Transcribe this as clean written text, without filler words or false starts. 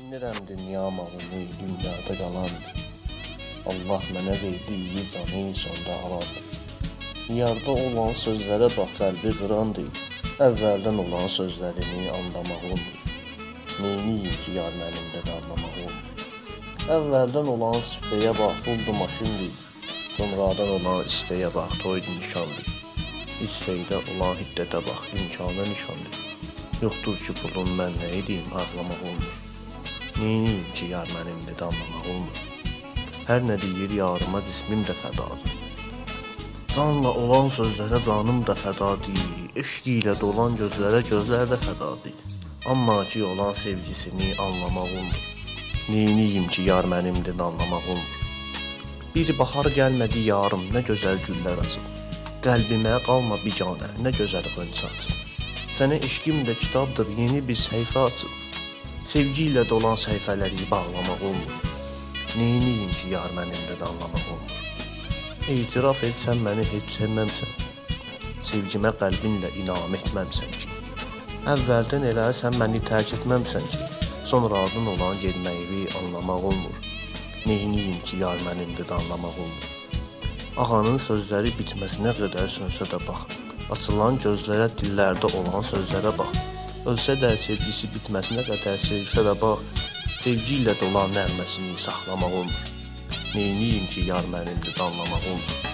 Bilmirəm dünya malını, dünyada qalandır. Allah mənə verdiyi canı sonda alandır. Yarda olan sözlərə bax, qəlbi qırandır. Əvvəldən olan sözlərini anlamaq olmur. Neyniyim ki, yar mənimdə anlamaq olmur. Əvvəldən olan sifəyə bax, buldu maşındır. Sonradan olan istəyə bax, toydu nişandır. İstəkdə olan hiddətə bax, imkana nişandır. Yoxdur ki, pulun mən nə edeyim, ağlamaq olmur. Neyniyim ki, yar mənimdə anlamaq olmur. Hər nə deyir yarıma cismim də fədadır. Canla olan sözlərə canım da fədadır. Eşq ilə dolan gözlərə gözlər də fədadır. Amma ki, olan sevgisini anlamaq olmur. Neyniyim ki, yar mənimdə anlamaq olmur. Bir bahar gəlmədi yarım, nə gözəl güllər açıb. Qəlbimə qalma biganə, nə gözəl qönçə açıb. Sənə eşqim də kitabdır, yeni bir səhifə açıb. Sevgi ilə dolan səhifələri bağlamaq olmur. Neyniyim ki, yar mənimdə anlamaq olmur. Etiraf et, sən məni heç sevməmsən ki. Sevgimə qəlbinlə inam etməmsən ki. Əvvəldən elə sən məni tərk etməmsən ki. Sonradan olan getməyi anlamaq olmur. Neyniyim ki, yar mənimdə anlamaq olmur. Ağanın sözləri bitməsinə qədər sönsə də bax. Açılan gözlərə, dillərdə olan sözlərə bax. Ölsə də sevgisi bitməsinə qədər sevsə də bax. Sevgi ilə dolan nəğməsini saxlamaq olmur. Neyniyim ki, yar mənimdə anlamaq olmur.